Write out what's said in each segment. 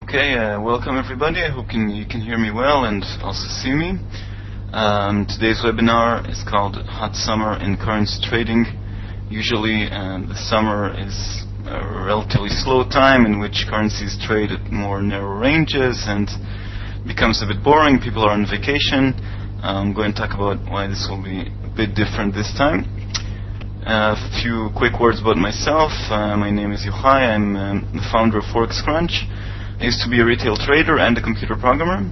Okay, welcome everybody. I hope you can hear me well and also see me. Today's webinar is called Hot Summer in Currency Trading. Usually the summer is a relatively slow time in which currencies trade at more narrow ranges and becomes a bit boring. People are on vacation. I'm going to talk about why this will be a bit different this time. A few quick words about myself. My name is Yohay. I'm the founder of ForexCrunch. I used to be a retail trader and a computer programmer.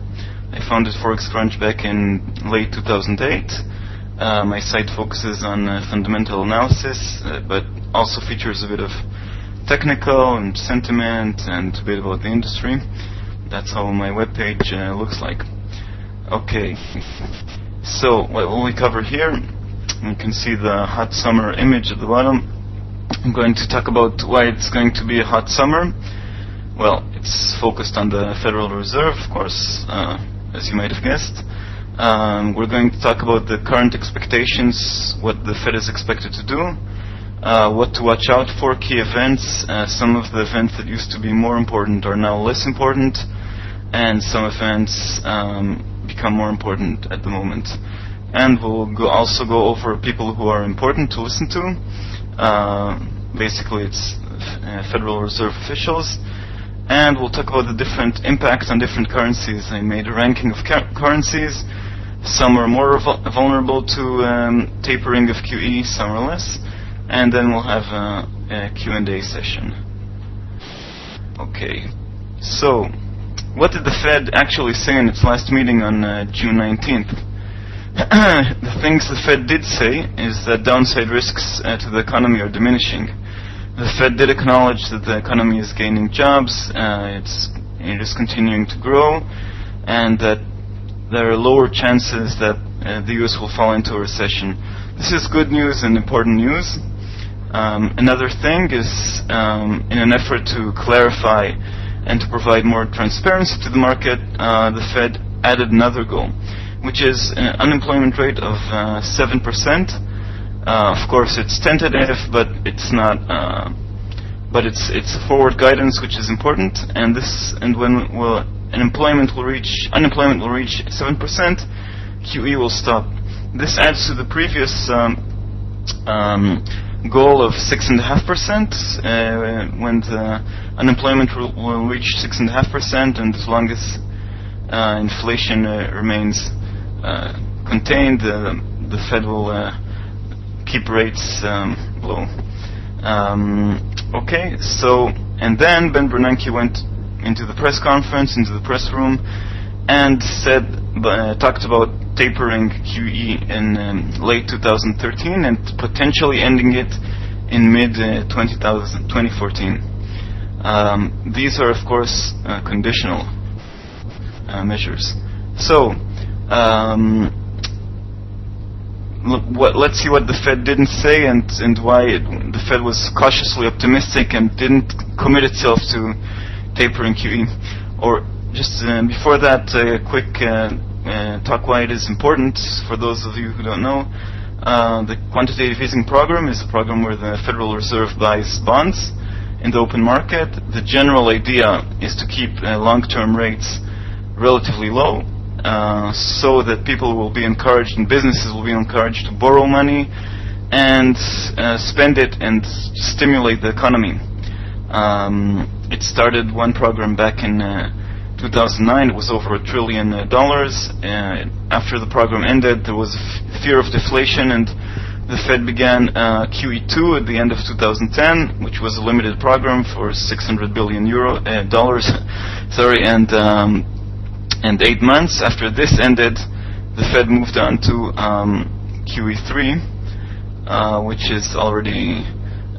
I founded ForexCrunch back in late 2008. My site focuses on fundamental analysis, but also features a bit of technical and sentiment and a bit about the industry. That's how my webpage looks like. Okay, so what will we cover here? You can see the hot summer image at the bottom. I'm going to talk about why it's going to be a hot summer. Well, it's focused on the Federal Reserve, of course, as you might have guessed. We're going to talk about the current expectations, what the Fed is expected to do, what to watch out for, key events. Some of the events that used to be more important are now less important, and some events become more important at the moment. And we'll also go over people who are important to listen to. Basically, it's Federal Reserve officials. And we'll talk about the different impacts on different currencies. I made a ranking of currencies. Some are more vulnerable to tapering of QE, some are less. And then we'll have a Q&A session. Okay, so what did the Fed actually say in its last meeting on June 19th? The things the Fed did say is that downside risks to the economy are diminishing. The Fed did acknowledge that the economy is gaining jobs, it is continuing to grow, and that there are lower chances that the U.S. will fall into a recession. This is good news and important news. Another thing is, in an effort to clarify and to provide more transparency to the market, the Fed added another goal, which is an unemployment rate of 7%. Of course, it's tentative, but it's not. But it's forward guidance, which is important. And when unemployment will reach 7%, QE will stop. This adds to the previous goal of 6.5%. When the unemployment will reach 6.5%, and as long as inflation remains contained, the Fed will keep rates low. Okay, so, and then Ben Bernanke went into the press conference, into the press room, and talked about tapering QE in late 2013 and potentially ending it in mid-2014. These are, of course, conditional measures. So, let's see what the Fed didn't say and why the Fed was cautiously optimistic and didn't commit itself to tapering QE. Or just before that, a quick talk why it is important for those of you who don't know. The quantitative easing program is a program where the Federal Reserve buys bonds in the open market. The general idea is to keep long-term rates relatively low, so that people will be encouraged and businesses will be encouraged to borrow money and spend it and stimulate the economy. It started one program back in 2009. It was over $1 trillion. After the program ended, there was fear of deflation, and the Fed began QE2 at the end of 2010, which was a limited program for $600 billion and 8 months after this ended, the Fed moved on to QE3, which is already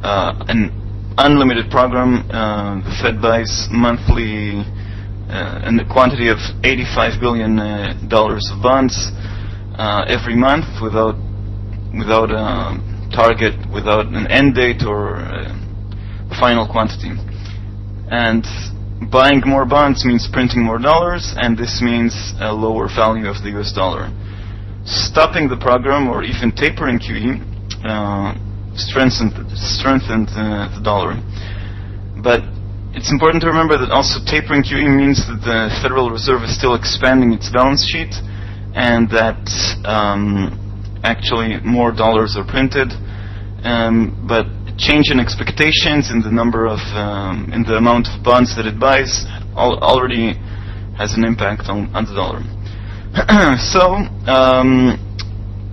an unlimited program. The Fed buys monthly in the quantity of $85 billion of bonds every month without a target, without an end date or final quantity. And buying more bonds means printing more dollars, and this means a lower value of the US dollar. Stopping the program or even tapering QE strengthened the dollar. But It's important to remember that also tapering QE means that the Federal Reserve is still expanding its balance sheet, and that actually more dollars are printed, but change in expectations in the number of in the amount of bonds that it buys already has an impact on the dollar. So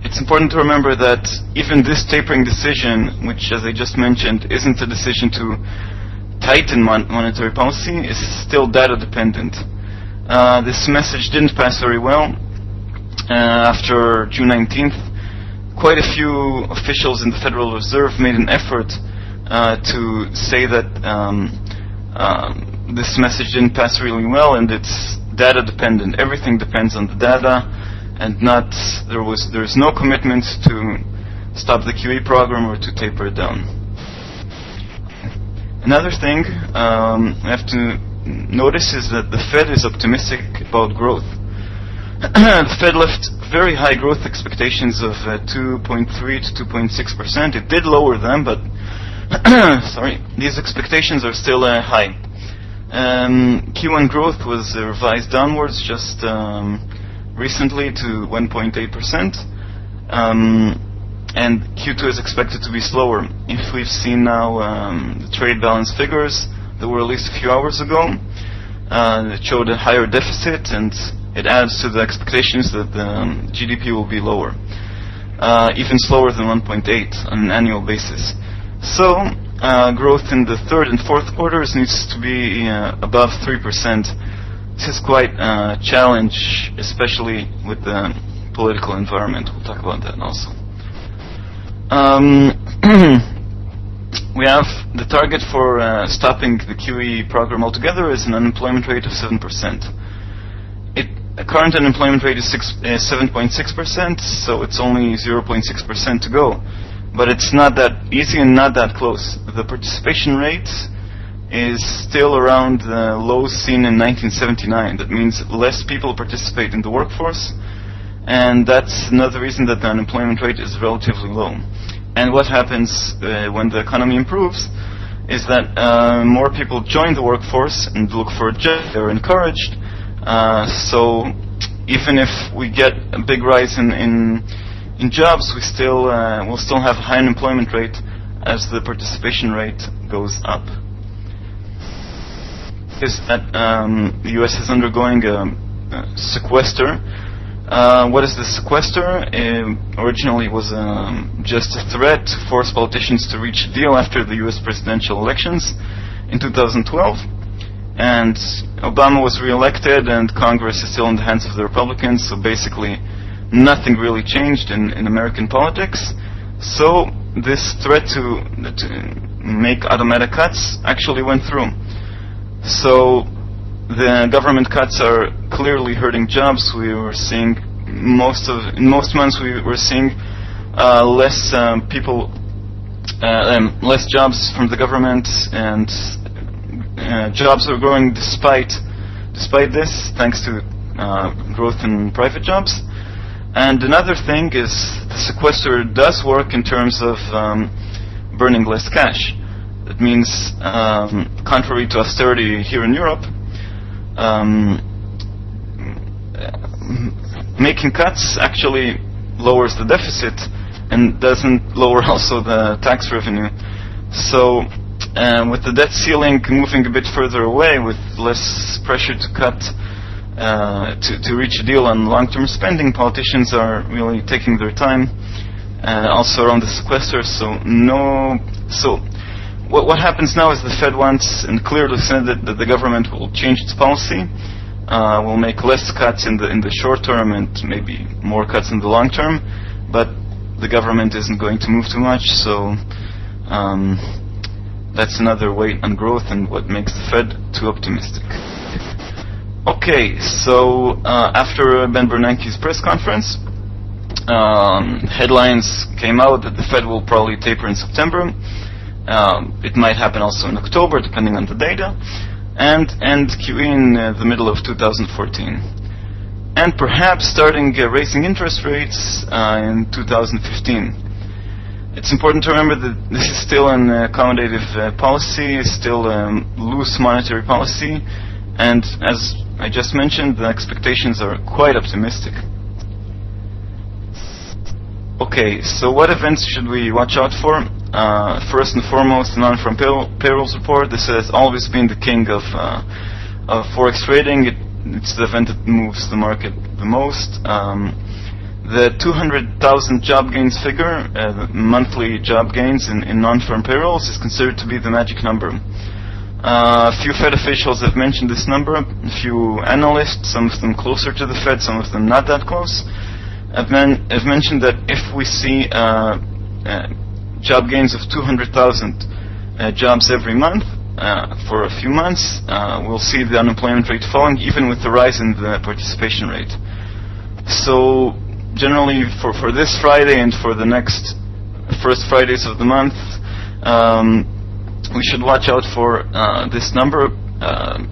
it's important to remember that even this tapering decision, which, as I just mentioned, isn't a decision to tighten monetary policy, is still data dependent. This message didn't pass very well. After June 19th, quite a few officials in the Federal Reserve made an effort to say that this message didn't pass really well, and it's data dependent. Everything depends on the data, and there's no commitment to stop the QE program or to taper it down. Another thing we have to notice is that the Fed is optimistic about growth. The Fed left very high growth expectations of 2.3 to 2.6%. It did lower them, but these expectations are still high. Q1 growth was revised downwards just recently to 1.8%, and Q2 is expected to be slower. If we've seen now the trade balance figures that were released a few hours ago, it showed a higher deficit, and it adds to the expectations that the GDP will be lower, even slower than 1.8 on an annual basis. So growth in the third and fourth quarters needs to be above 3%. This is quite a challenge, especially with the political environment. We'll talk about that also. We have the target for stopping the QE program altogether is an unemployment rate of 7%. The current unemployment rate is 7.6%, so it's only 0.6% to go. But it's not that easy and not that close. The participation rate is still around the lows seen in 1979. That means less people participate in the workforce, and that's another reason that the unemployment rate is relatively low. And what happens when the economy improves is that more people join the workforce and look for a job. They're encouraged. So even if we get a big rise in jobs, we'll still have a high unemployment rate as the participation rate goes up. Is that the U.S. is undergoing a sequester. What is the sequester? Originally it was just a threat to force politicians to reach a deal after the U.S. presidential elections in 2012. And Obama was re-elected, and Congress is still in the hands of the Republicans, so basically nothing really changed in American politics. So this threat to make automatic cuts actually went through. So the government cuts are clearly hurting jobs. We were seeing in most months we were seeing less jobs from the government, and jobs are growing despite this, thanks to growth in private jobs. And another thing is the sequester does work in terms of burning less cash. That means, contrary to austerity here in Europe, making cuts actually lowers the deficit and doesn't lower also the tax revenue. So with the debt ceiling moving a bit further away, with less pressure to cut to reach a deal on long-term spending, politicians are really taking their time, also around the sequester. So what happens now is the Fed wants and clearly said that the government will change its policy, will make less cuts in the short term and maybe more cuts in the long term, but the government isn't going to move too much. So that's another weight on growth and what makes the Fed too optimistic. Okay, so after Ben Bernanke's press conference, headlines came out that the Fed will probably taper in September. It might happen also in October, depending on the data, and QE in the middle of 2014. And perhaps starting raising interest rates in 2015. It's important to remember that this is still an accommodative policy, still loose monetary policy, and as I just mentioned, the expectations are quite optimistic. Okay, so what events should we watch out for? First and foremost, the non-farm payrolls report. This has always been the king of forex trading. It's the event that moves the market the most. The 200,000 job gains figure, monthly job gains in non-farm payrolls, is considered to be the magic number. A few Fed officials have mentioned this number. A few analysts, some of them closer to the Fed, some of them not that close, have mentioned that if we see job gains of 200,000 jobs every month for a few months, we'll see the unemployment rate falling, even with the rise in the participation rate. So generally, for this Friday and for the next first Fridays of the month, we should watch out for this number.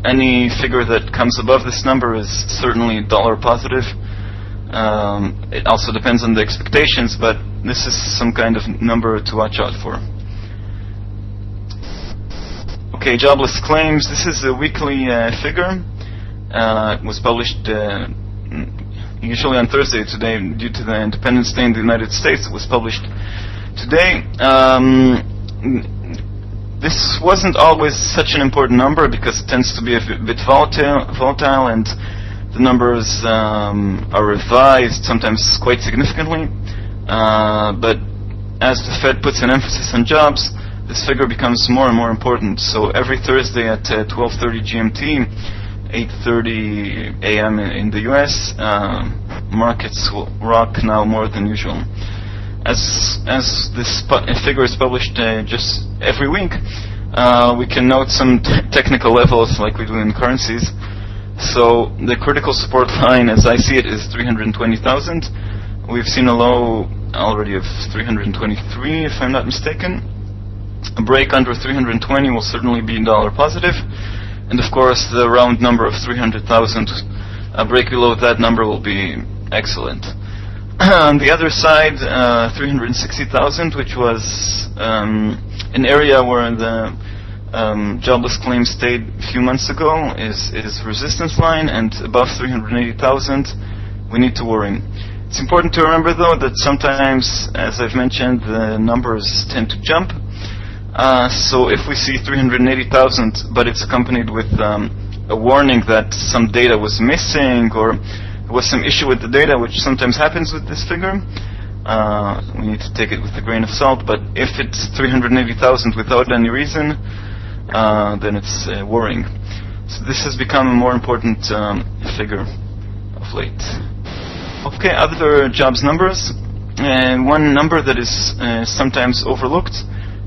Any figure that comes above this number is certainly dollar positive. It also depends on the expectations, but this is some kind of number to watch out for. Okay, jobless claims. This is a weekly figure. It was published usually on Thursday. Today, due to the Independence Day in the United States, it was published today. This wasn't always such an important number because it tends to be a bit volatile, and the numbers are revised sometimes quite significantly. But as the Fed puts an emphasis on jobs, this figure becomes more and more important. So every Thursday at 12:30 GMT, 8:30 a.m. in the U.S., markets will rock now more than usual. As this figure is published just every week, we can note some technical levels like we do in currencies. So the critical support line, as I see it, is 320,000. We've seen a low already of 323, if I'm not mistaken. A break under 320 will certainly be dollar positive. And of course, the round number of 300,000, a break below that number will be excellent. On the other side, 360,000, which was an area where the jobless claims stayed a few months ago, is resistance line, and above 380,000, we need to worry. It's important to remember, though, that sometimes, as I've mentioned, the numbers tend to jump. So if we see 380,000, but it's accompanied with a warning that some data was missing or there was some issue with the data, which sometimes happens with this figure, we need to take it with a grain of salt. But if it's 380,000 without any reason, then it's worrying. So this has become a more important figure of late. Okay, other jobs numbers. One number that is sometimes overlooked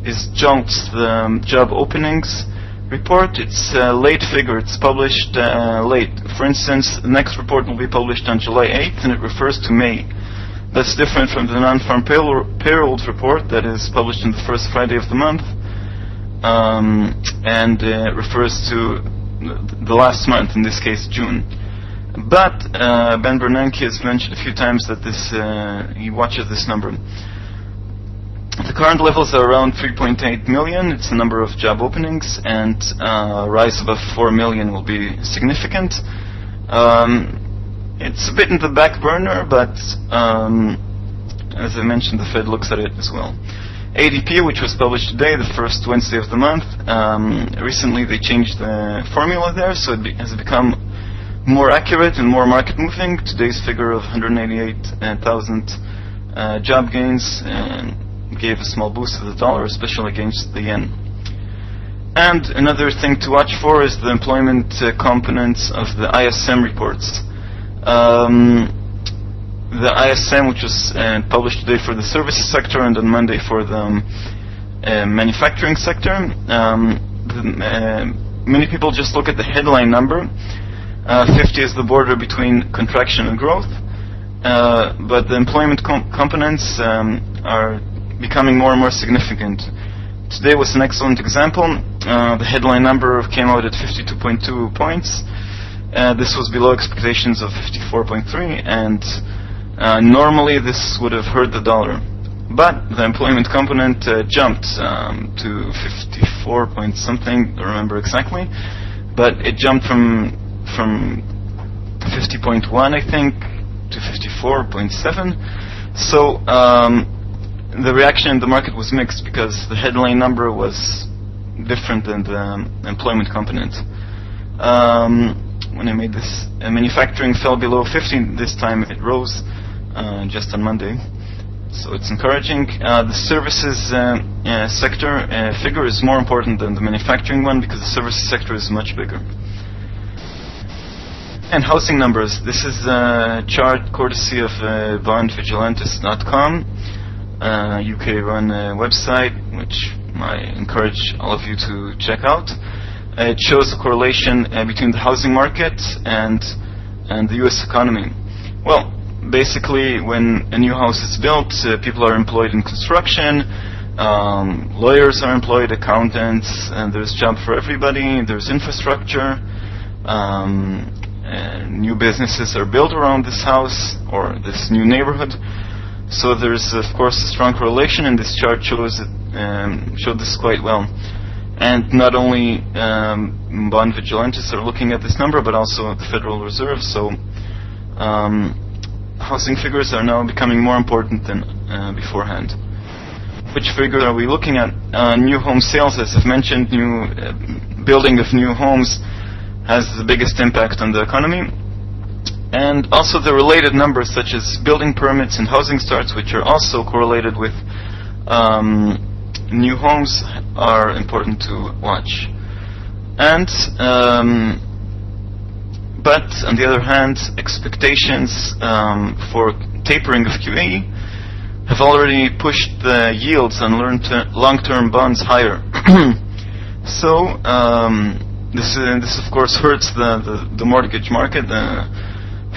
is JOLTS, the job openings report. It's a late figure. It's published late. For instance, the next report will be published on July 8th, and it refers to May. That's different from the non-farm payrolls report that is published on the first Friday of the month, and refers to the last month, in this case June. But Ben Bernanke has mentioned a few times that he watches this number. The current levels are around 3.8 million. It's the number of job openings, and rise above 4 million will be significant. It's a bit in the back burner, but as I mentioned, the Fed looks at it as well. ADP, which was published today, the first Wednesday of the month, recently they changed the formula there, so it has become more accurate and more market moving. Today's figure of 188,000 job gains gave a small boost to the dollar, especially against the yen. And another thing to watch for is the employment components of the ISM reports. The ISM, which was published today for the services sector and on Monday for the manufacturing sector, many people just look at the headline number. 50 is the border between contraction and growth, but the employment components are becoming more and more significant. Today was an excellent example. The headline number came out at 52.2 points. This was below expectations of 54.3, and normally this would have hurt the dollar. But the employment component jumped to 54 point something, I don't remember exactly, but it jumped from 50.1, I think, to 54.7. So the reaction in the market was mixed because the headline number was different than the employment component. When I made this, manufacturing fell below 50. This time it rose just on Monday, so it's encouraging. The services sector figure is more important than the manufacturing one because the services sector is much bigger. And housing numbers. This is a chart courtesy of bondvigilantes.com, UK-run website, which I encourage all of you to check out. It shows a correlation between the housing market and the U.S. economy. Well, basically, when a new house is built, people are employed in construction, lawyers are employed, accountants, and there's job for everybody. There's infrastructure. New businesses are built around this house or this new neighborhood. So there's, of course, a strong correlation, and this chart showed this quite well. And not only bond vigilantes are looking at this number, but also the Federal Reserve. So housing figures are now becoming more important than beforehand. Which figure are we looking at? New home sales, as I've mentioned. New building of new homes has the biggest impact on the economy. And also the related numbers such as building permits and housing starts, which are also correlated with new homes, are important to watch. And but on the other hand, expectations for tapering of QE have already pushed the yields on long-term bonds higher. So this of course hurts the mortgage market, the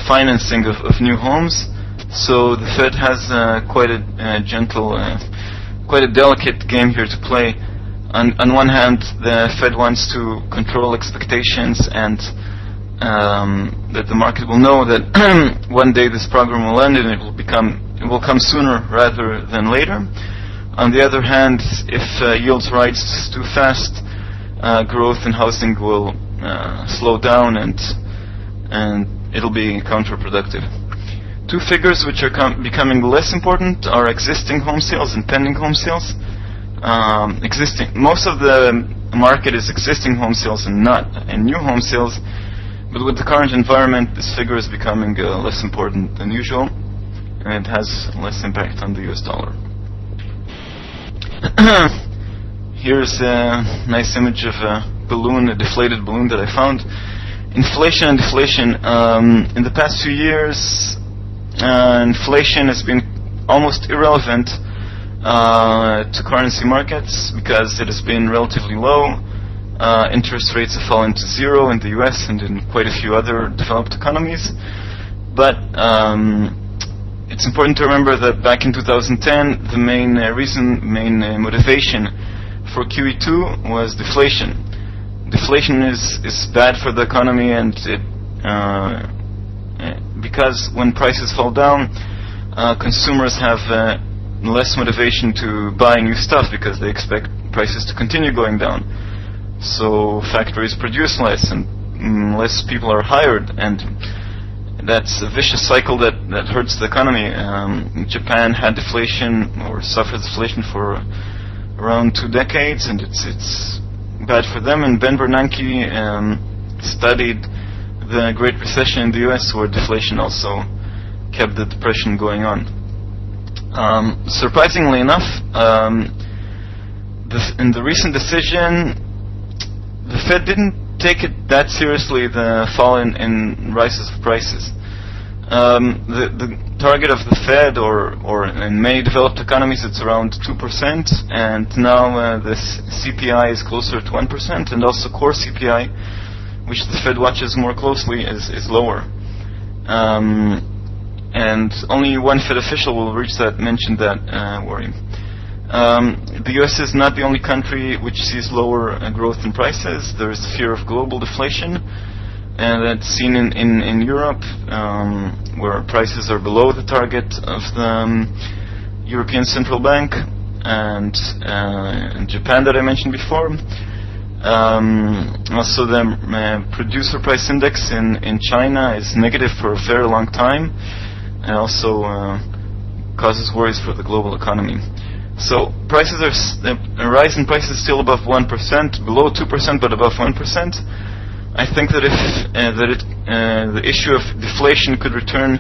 financing of new homes. So the Fed has quite a gentle, quite a delicate game here to play. On one hand, the Fed wants to control expectations and that the market will know that one day this program will end and it will come sooner rather than later. On the other hand, if yields rise too fast, growth in housing will slow down and it'll be counterproductive. Two figures which are becoming less important are existing home sales and pending home sales. Most of the market is existing home sales and not new home sales, but with the current environment, this figure is becoming less important than usual, and it has less impact on the US dollar. Here's a nice image of a balloon, a deflated balloon that I found. Inflation and deflation. In the past few years, inflation has been almost irrelevant to currency markets because it has been relatively low. Interest rates have fallen to zero in the US and in quite a few other developed economies. But it's important to remember that back in 2010, the main motivation for QE2 was deflation. Deflation is bad for the economy, and because when prices fall down, consumers have less motivation to buy new stuff because they expect prices to continue going down. So factories produce less and less people are hired, and that's a vicious cycle that hurts the economy. Japan had deflation or suffered deflation for around 2 decades, and it's bad for them. And Ben Bernanke studied the Great Recession in the US, where deflation also kept the depression going on. Surprisingly enough, in the recent decision, the Fed didn't take it that seriously, the fall in rises of prices. The target of the Fed, or in many developed economies, it's around 2%, and now this CPI is closer to 1%, and also core CPI, which the Fed watches more closely, is lower. And only one Fed official will reach that, mentioned that worry. The US is not the only country which sees lower growth in prices. There is fear of global deflation, and that's seen in Europe, where prices are below the target of the European Central Bank and Japan that I mentioned before. Also, the producer price index in China is negative for a very long time, and also causes worries for the global economy. So prices a rise in prices still above 1%, below 2%, but above 1%. I think that if the issue of deflation could return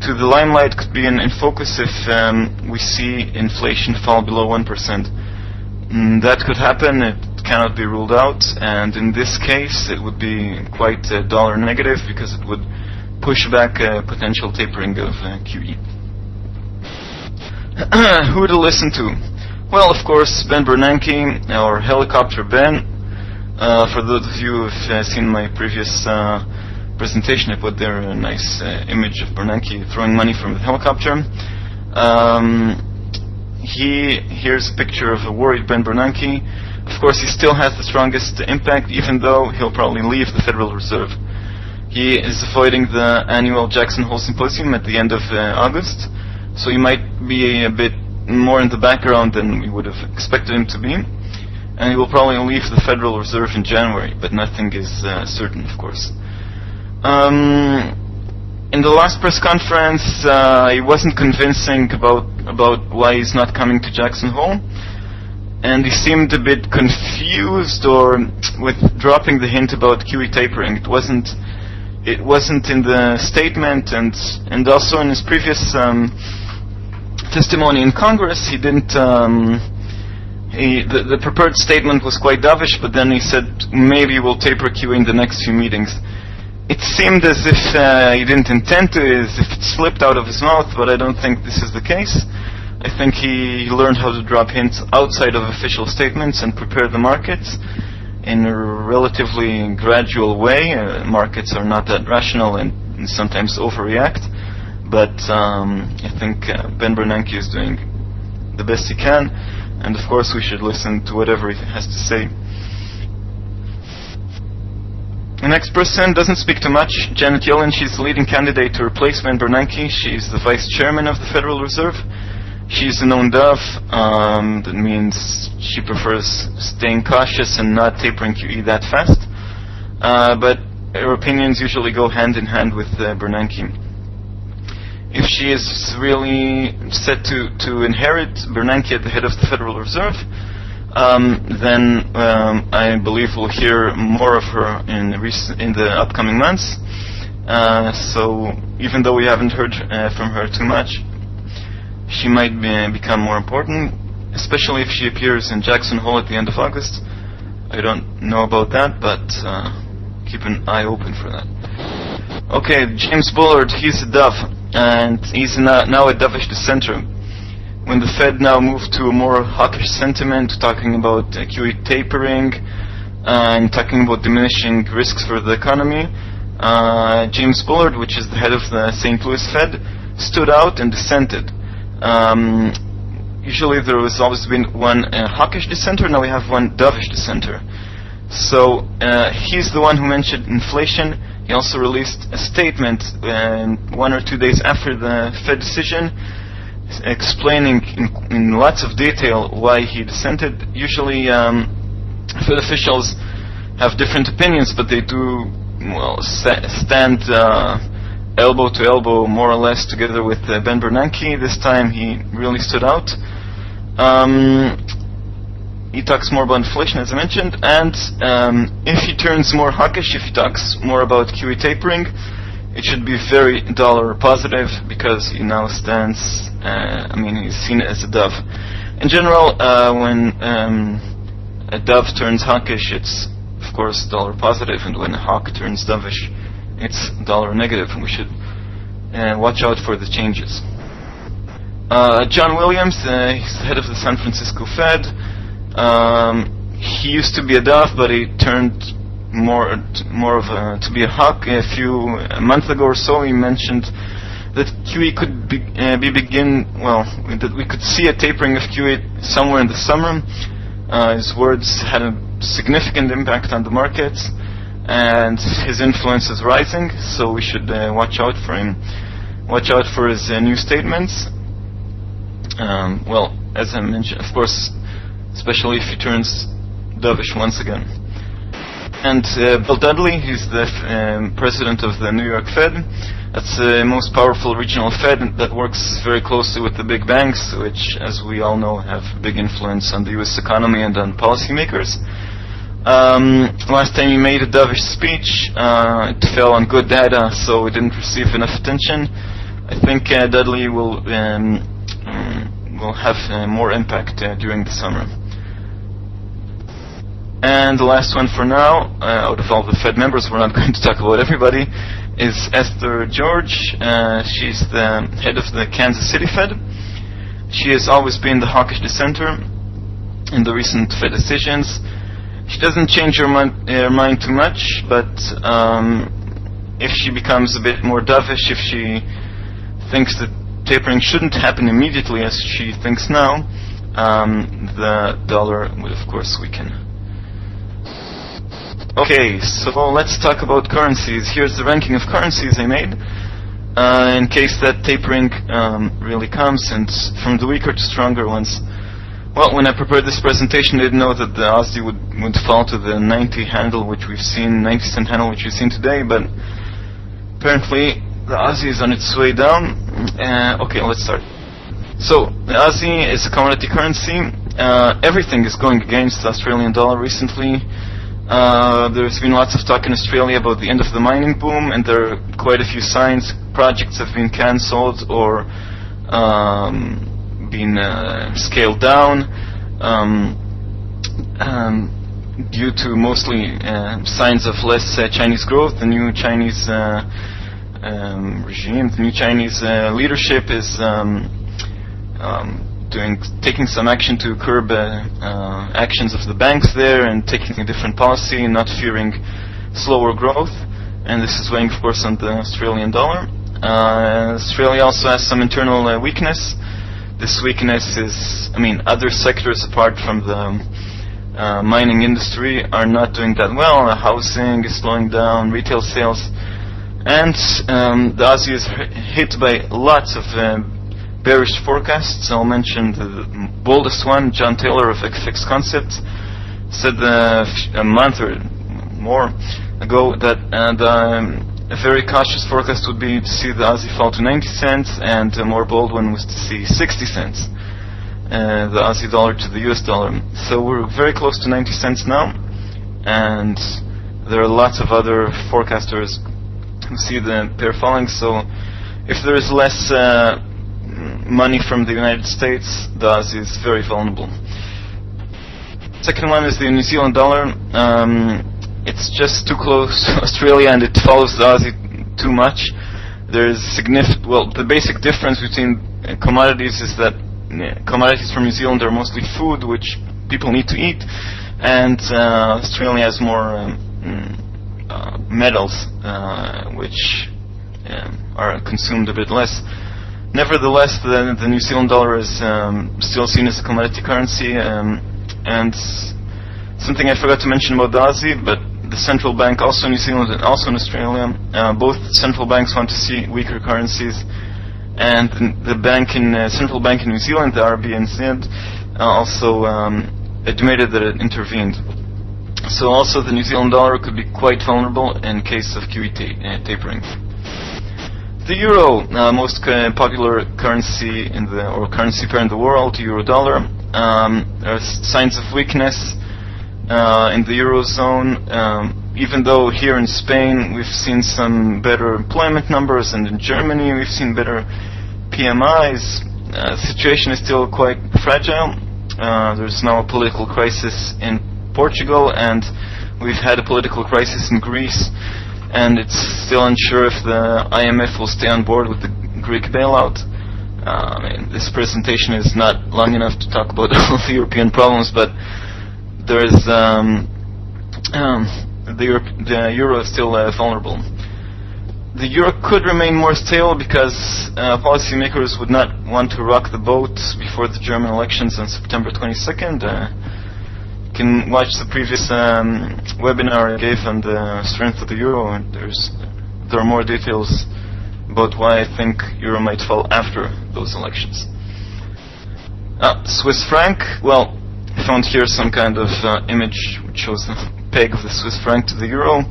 to the limelight, could be in focus if we see inflation fall below 1%. That could happen. It cannot be ruled out, and in this case it would be quite dollar negative, because it would push back a potential tapering of QE. Who to listen to? Well, of course, Ben Bernanke, or Helicopter Ben. For those of you who have seen my previous presentation, I put there a nice image of Bernanke throwing money from the helicopter. Here's a picture of a worried Ben Bernanke. Of course, he still has the strongest impact, even though he'll probably leave the Federal Reserve. He is avoiding the annual Jackson Hole Symposium at the end of August, so he might be a bit more in the background than we would have expected him to be. And he will probably leave the Federal Reserve in January, but nothing is certain, of course. In the last press conference, he wasn't convincing about why he's not coming to Jackson Hole. And he seemed a bit confused, or with dropping the hint about QE tapering. It wasn't in the statement, and also in his previous testimony in Congress, he didn't. The prepared statement was quite dovish, but then he said maybe we'll taper QE in the next few meetings. It seemed as if he didn't intend to, as if it slipped out of his mouth, but I don't think this is the case. I think he learned how to drop hints outside of official statements and prepare the markets in a relatively gradual way. Markets are not that rational and sometimes overreact, but I think Ben Bernanke is doing the best he can, and of course we should listen to whatever he has to say. The next person doesn't speak too much. Janet Yellen, she's the leading candidate to replace Ben Bernanke. She's the vice chairman of the Federal Reserve. She's a known dove. That means she prefers staying cautious and not tapering QE that fast. But her opinions usually go hand in hand with Bernanke. If she is really set to inherit Bernanke at the head of the Federal Reserve, then I believe we'll hear more of her in the upcoming months. So even though we haven't heard from her too much, she might become more important, especially if she appears in Jackson Hole at the end of August. I don't know about that, but keep an eye open for that. Okay, James Bullard, he's a dove, and he's now a dovish dissenter. When the Fed now moved to a more hawkish sentiment, talking about QE tapering and talking about diminishing risks for the economy, James Bullard, which is the head of the St. Louis Fed, stood out and dissented. Usually there was always been one hawkish dissenter, now we have one dovish dissenter. So he's the one who mentioned inflation. He also released a statement 1 or 2 days after the Fed decision, explaining in lots of detail why he dissented. Usually Fed officials have different opinions, but they do stand elbow to elbow, more or less, together with Ben Bernanke. This time he really stood out. He talks more about inflation, as I mentioned, and if he turns more hawkish, if he talks more about QE tapering, it should be very dollar positive, because he now stands, he's seen as a dove. In general, when a dove turns hawkish, it's of course dollar positive, and when a hawk turns dovish, it's dollar negative, and we should watch out for the changes. John Williams, he's the head of the San Francisco Fed. He used to be a dove, but he turned to be a hawk a month ago or so. He mentioned that QE could that we could see a tapering of QE somewhere in the summer. His words had a significant impact on the markets, and his influence is rising, so we should watch out for him. Watch out for his new statements. well, as I mentioned, of course, especially if he turns dovish once again. And Bill Dudley, he's the president of the New York Fed. That's the most powerful regional Fed that works very closely with the big banks, which, as we all know, have big influence on the U.S. economy and on policymakers. Last time he made a dovish speech, it fell on good data, so it didn't receive enough attention. I think Dudley will have more impact during the summer. And the last one for now, out of all the Fed members, we're not going to talk about everybody, is Esther George. She's the head of the Kansas City Fed. She has always been the hawkish dissenter in the recent Fed decisions. She doesn't change her mind too much, but if she becomes a bit more dovish, if she thinks that tapering shouldn't happen immediately as she thinks now, the dollar will of course weaken. Okay, so let's talk about currencies. Here's the ranking of currencies I made in case that tapering really comes, and from the weaker to stronger ones. Well, when I prepared this presentation, I didn't know that the Aussie would fall to the 90 handle, which we've seen, 90-cent handle, which we've seen today, but apparently the Aussie is on its way down. Okay, let's start. So, the Aussie is a commodity currency. Everything is going against the Australian dollar recently. There's been lots of talk in Australia about the end of the mining boom, and there are quite a few signs. Projects have been cancelled or been scaled down due to mostly signs of less Chinese growth. The new Chinese regime, the new Chinese leadership is taking some action to curb actions of the banks there, and taking a different policy, not fearing slower growth. And this is weighing, of course, on the Australian dollar. Australia also has some internal weakness. This weakness is, other sectors apart from the mining industry are not doing that well. Housing is slowing down, retail sales, and the Aussie is hit by lots of bearish forecasts. I'll mention the boldest one. John Taylor of FX Concepts said a month or more ago that a very cautious forecast would be to see the Aussie fall to 90 cents, and a more bold one was to see 60 cents, the Aussie dollar to the US dollar. So we're very close to 90 cents now, and there are lots of other forecasters who see the pair falling. So if there is less money from the United States, the Aussie is very vulnerable. Second one is the New Zealand dollar. It's just too close to Australia, and it follows the Aussie too much. There's the basic difference between commodities is that commodities from New Zealand are mostly food, which people need to eat, and Australia has more metals, which are consumed a bit less. Nevertheless, the New Zealand dollar is still seen as a commodity currency, and something I forgot to mention about the Aussie, but the central bank, also in New Zealand and also in Australia, both central banks want to see weaker currencies, and the central bank in New Zealand, the RBNZ, also admitted that it intervened. So also the New Zealand dollar could be quite vulnerable in case of QE tapering. The euro, most popular currency or currency pair in the world, euro dollar. There are signs of weakness in the eurozone, even though here in Spain we've seen some better employment numbers, and in Germany we've seen better PMIs. The situation is still quite fragile. There's now a political crisis in Portugal, and we've had a political crisis in Greece, and it's still unsure if the IMF will stay on board with the Greek bailout. This presentation is not long enough to talk about all the European problems, but there is the euro is still vulnerable. The euro could remain more stable because policymakers would not want to rock the boat before the German elections on September 22nd. You can watch the previous webinar I gave on the strength of the euro, and there are more details about why I think euro might fall after those elections. Swiss franc. Well, I found here some kind of image which shows the peg of the Swiss franc to the euro.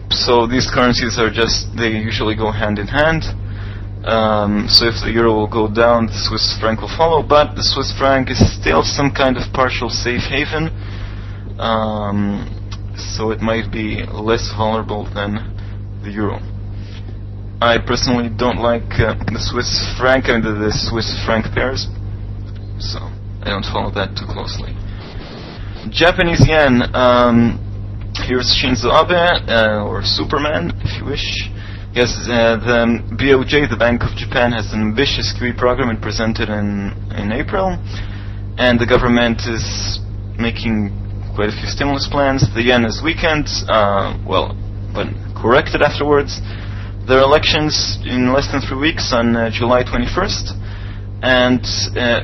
So these currencies they usually go hand in hand. So if the euro will go down, the Swiss franc will follow, but the Swiss franc is still some kind of partial safe haven. So it might be less vulnerable than the euro. I personally don't like the Swiss franc and the Swiss franc pairs, so I don't follow that too closely. Japanese yen. Here's Shinzo Abe, or Superman, if you wish. Yes, the BOJ, the Bank of Japan, has an ambitious QE program it presented in April, and the government is making quite a few stimulus plans. The yen is weakened, but corrected afterwards. There are elections in less than 3 weeks on July 21st, and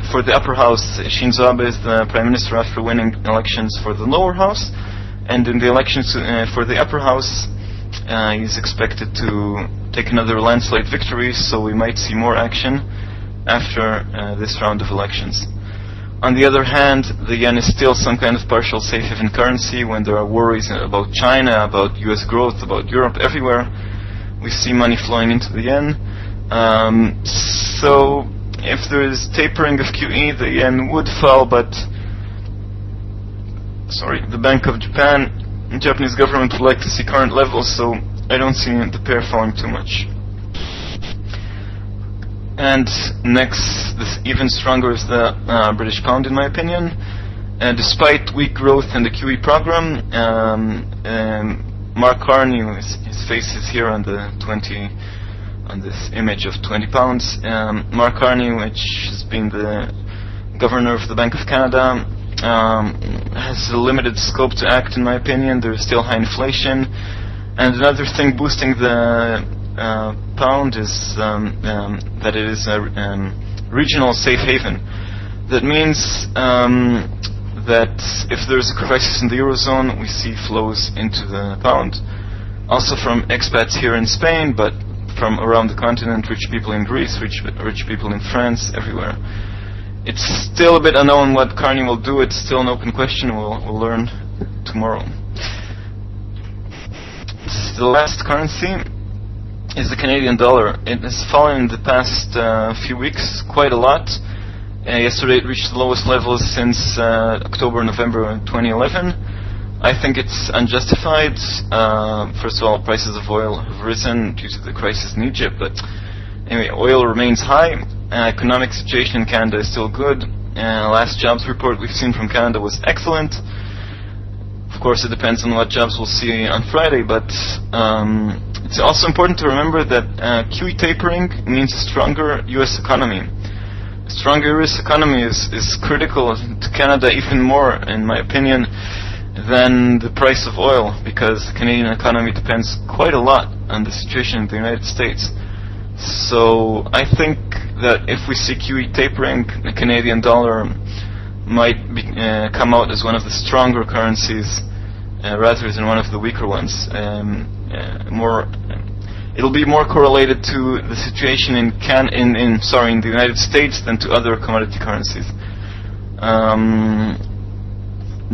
for the upper house, Shinzo Abe is the prime minister after winning elections for the lower house, and in the elections for the upper house, he's expected to take another landslide victory, so we might see more action after this round of elections. On the other hand, the yen is still some kind of partial safe haven currency. When there are worries about China, about US growth, about Europe, everywhere, we see money flowing into the yen. So if there is tapering of QE, the yen would fall, but the Bank of Japan, the Japanese government would like to see current levels, so I don't see the pair falling too much. And next, even stronger is the British pound, in my opinion. Despite weak growth in the QE program, Mark Carney, his face is here on this image of 20 pounds. Mark Carney, which has been the governor of the Bank of Canada, has a limited scope to act, in my opinion. There is still high inflation. And another thing boosting the pound is that it is a regional safe haven. That means that if there's a crisis in the Eurozone, we see flows into the pound. Also from expats here in Spain, but from around the continent, rich people in Greece, rich people in France, everywhere. It's still a bit unknown what Carney will do. It's still an open question. We'll learn tomorrow. The last currency is the Canadian dollar. It has fallen in the past few weeks quite a lot. Yesterday it reached the lowest levels since October-November 2011. I think it's unjustified. First of all, prices of oil have risen due to the crisis in Egypt, but anyway, oil remains high. Economic situation in Canada is still good. Last jobs report we've seen from Canada was excellent. Of course, it depends on what jobs we'll see on Friday, but it's also important to remember that QE tapering means a stronger U.S. economy. A stronger U.S. economy is critical to Canada even more, in my opinion, than the price of oil, because the Canadian economy depends quite a lot on the situation in the United States. So I think that if we see QE tapering, the Canadian dollar might come out as one of the stronger currencies rather than one of the weaker ones. It'll be more correlated to the situation in the United States than to other commodity currencies.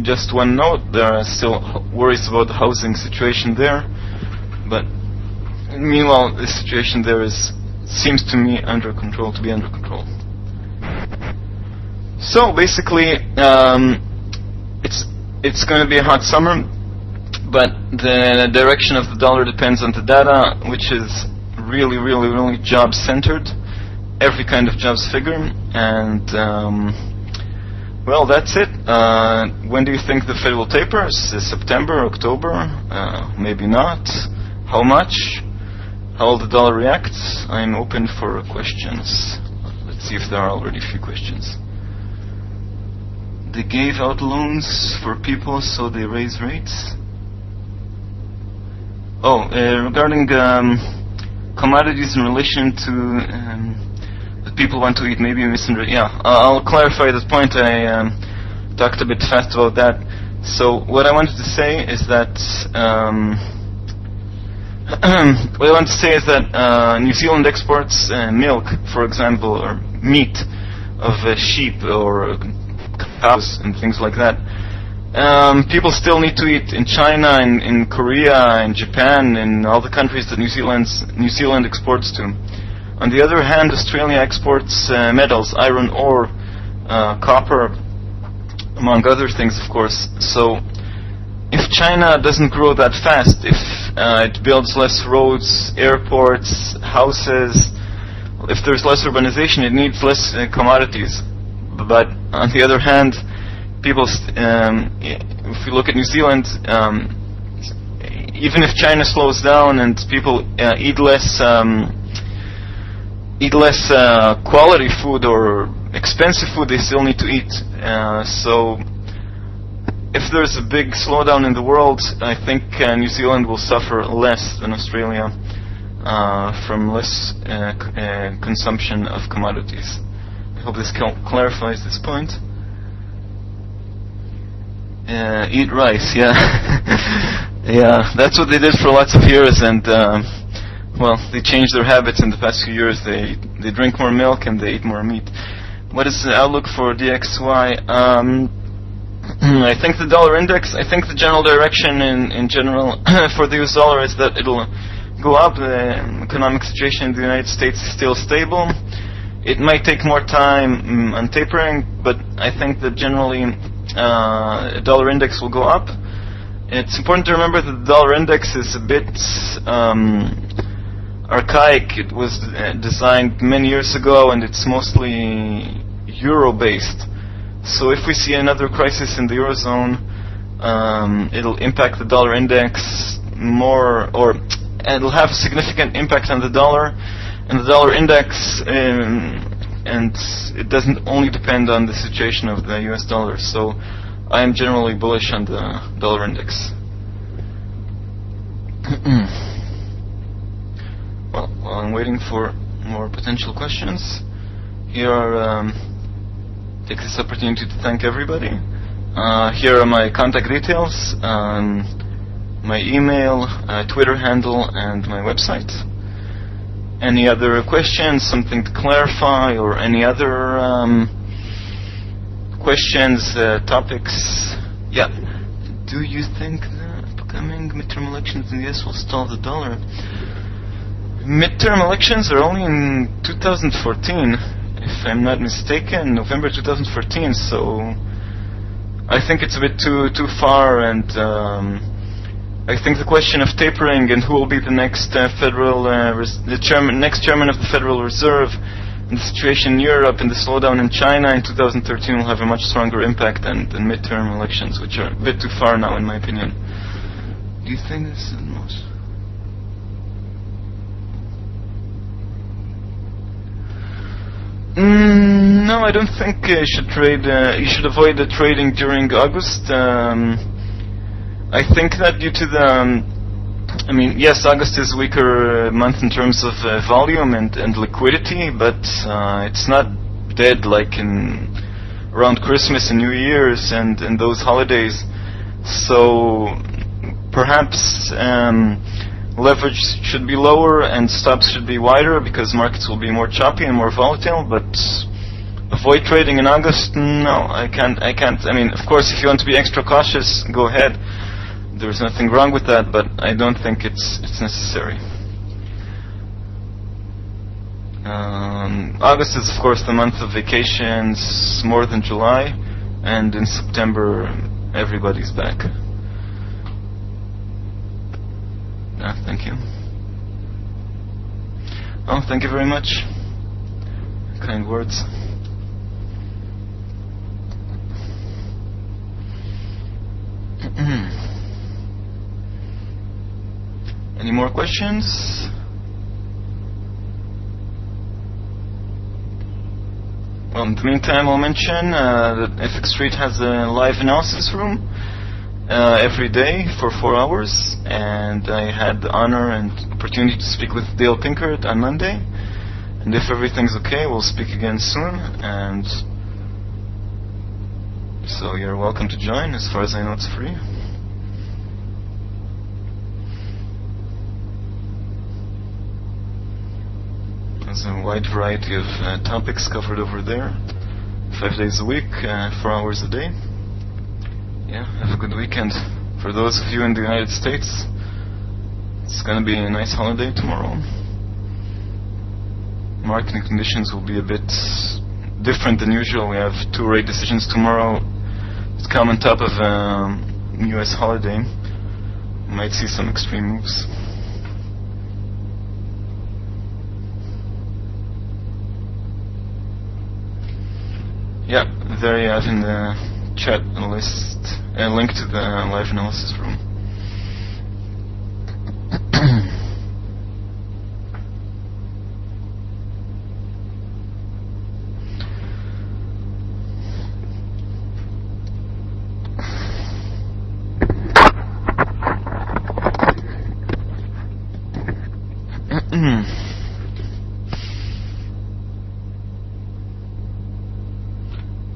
Just one note: there are still worries about the housing situation there, but meanwhile, the situation there seems to me under control. So basically, it's going to be a hot summer, but the direction of the dollar depends on the data, which is really, really, really job-centered. Every kind of jobs figure, and well, that's it. When do you think the Fed will taper? September, October? Maybe not. How much? How will the dollar react? I'm open for questions. Let's see if there are already a few questions. They gave out loans for people, so they raise rates. Regarding commodities in relation to that people want to eat, maybe I'll clarify that point. I talked a bit fast about that. So what I wanted to say is that New Zealand exports milk, for example, or meat, sheep or cows and things like that. People still need to eat in China, in Korea, in Japan, in all the countries that New Zealand exports to. On the other hand, Australia exports metals, iron ore, copper, among other things, of course. So if China doesn't grow that fast, if it builds less roads, airports, houses, if there's less urbanization, it needs less commodities. But on the other hand, if we look at New Zealand, even if China slows down and people eat less quality food or expensive food, they still need to eat. So if there's a big slowdown in the world, I think New Zealand will suffer less than Australia from less consumption of commodities. I hope this clarifies this point. Eat rice, yeah. Yeah, that's what they did for lots of years, and they changed their habits in the past few years. They drink more milk and they eat more meat. What is the outlook for DXY? I think the dollar index, I think the general direction in general for the US dollar is that it'll go up. The economic situation in the United States is still stable. It might take more time on tapering, but I think that generally dollar index will go up. It's important to remember that the dollar index is a bit archaic. It was designed many years ago, and it's mostly euro-based. So if we see another crisis in the eurozone, it'll impact the dollar index more, or it'll have a significant impact on the dollar and the dollar index, and it doesn't only depend on the situation of the US dollar. So I am generally bullish on the dollar index. Well, while I'm waiting for more potential questions, here are take this opportunity to thank everybody. Here are my contact details, my email, Twitter handle, and my website. Any other questions, something to clarify, or any other questions, topics? Yeah. Do you think the upcoming midterm elections in the US will stall the dollar? Midterm elections are only in 2014, if I'm not mistaken, November 2014. So I think it's a bit too far, and I think the question of tapering and who will be the next next chairman of the Federal Reserve, and the situation in Europe and the slowdown in China in 2013 will have a much stronger impact than midterm elections, which are a bit too far now, in my opinion. Do you think this is the most? No, I don't think you should trade. You should avoid the trading during August. I think that due to the, yes, August is a weaker month in terms of volume and liquidity, but it's not dead like around Christmas and New Year's and those holidays. So perhaps leverage should be lower and stops should be wider, because markets will be more choppy and more volatile. But avoid trading in August? No, I can't. Of course, if you want to be extra cautious, go ahead. There's nothing wrong with that, but I don't think it's necessary. August is, of course, the month of vacations, more than July, and in September everybody's back. Thank you. Oh, thank you very much. Kind words. Any more questions? Well, in the meantime, I'll mention that FX Street has a live analysis room every day for 4 hours, and I had the honor and opportunity to speak with Dale Pinkert on Monday. And if everything's okay, we'll speak again soon. And so you're welcome to join. As far as I know, it's free. There's a wide variety of topics covered over there. 5 days a week, 4 hours a day. Yeah, have a good weekend. For those of you in the United States, it's gonna be a nice holiday tomorrow. Market conditions will be a bit different than usual. We have 2 rate decisions tomorrow. It's come on top of a US holiday. We might see some extreme moves. Yeah, there you have in the chat a link to the live analysis room.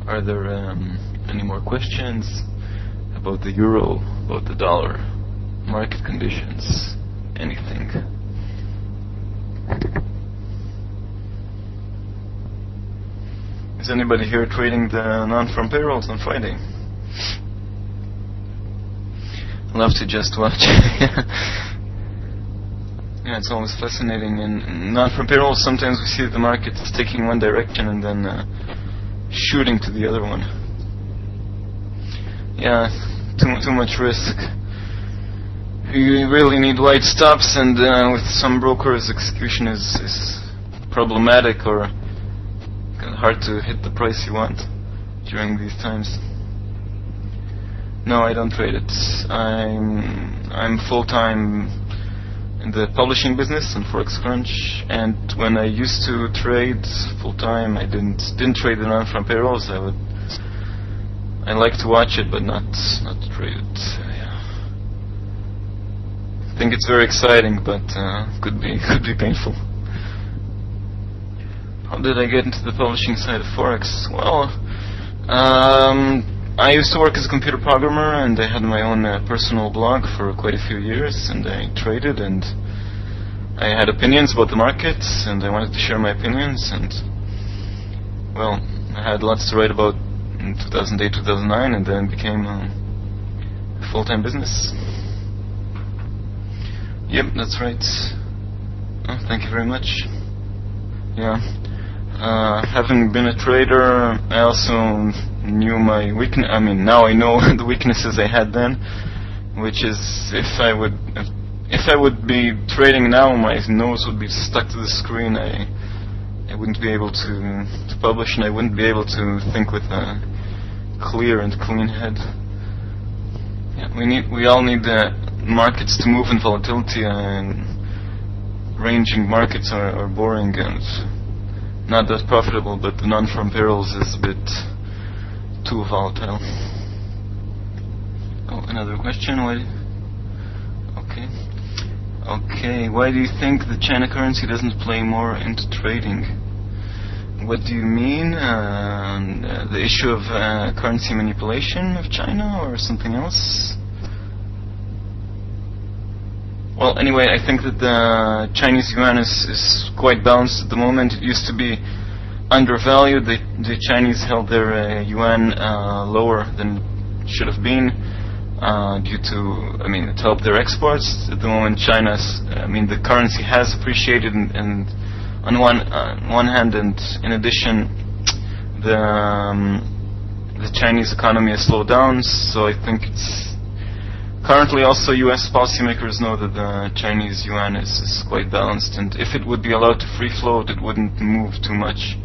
Are there any more questions about the euro, about the dollar, market conditions, anything? Is anybody here trading the non-farm payrolls on Friday? Love to just watch. Yeah, it's always fascinating. In non-farm payrolls, sometimes we see the market is taking one direction and then shooting to the other one. Yeah, too much risk. You really need wide stops, and with some brokers, execution is problematic or hard to hit the price you want during these times. No, I don't trade it. I'm full-time in the publishing business on Forex Crunch, and when I used to trade full-time, I didn't trade the non-farm payrolls. I like to watch it, but not to trade it. Yeah. I think it's very exciting, but could be painful. How did I get into the publishing side of Forex? Well, I used to work as a computer programmer, and I had my own personal blog for quite a few years, and I traded, and I had opinions about the markets, and I wanted to share my opinions, and well, I had lots to write about in 2008, 2009, and then became a full-time business. Yep, that's right. Oh, thank you very much. Yeah. Having been a trader, I also knew my weakness. I mean, now I know the weaknesses I had then, which is if I would be trading now, my nose would be stuck to the screen. I wouldn't be able to publish, and I wouldn't be able to think with a clear and clean head. Yeah, we all need the markets to move in volatility, and ranging markets are boring and not that profitable, but the non-farm payrolls is a bit too volatile. Oh, another question. Okay, why do you think the China currency doesn't play more into trading? What do you mean? The issue of currency manipulation of China, or something else? Well, anyway, I think that the Chinese yuan is quite balanced at the moment. It used to be undervalued. The Chinese held their yuan lower than it should have been due to, it helped their exports. At the moment, the currency has appreciated, and on one hand, and in addition, the Chinese economy has slowed down. So I think it's currently also U.S. policymakers know that the Chinese yuan is quite balanced, and if it would be allowed to free float, it wouldn't move too much.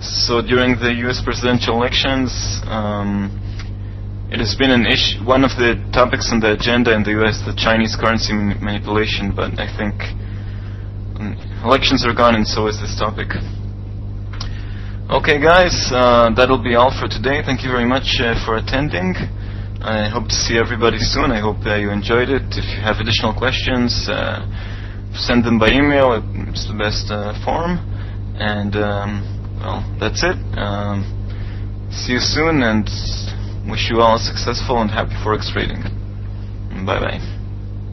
So during the U.S. presidential elections, it has been an issue, one of the topics on the agenda in the U.S., the Chinese currency manipulation, but I think elections are gone, and so is this topic. Okay, guys, that'll be all for today. Thank you very much for attending. I hope to see everybody soon. I hope you enjoyed it. If you have additional questions, send them by email. It's the best form. And, well, that's it. See you soon, and wish you all successful and happy Forex trading. Bye-bye.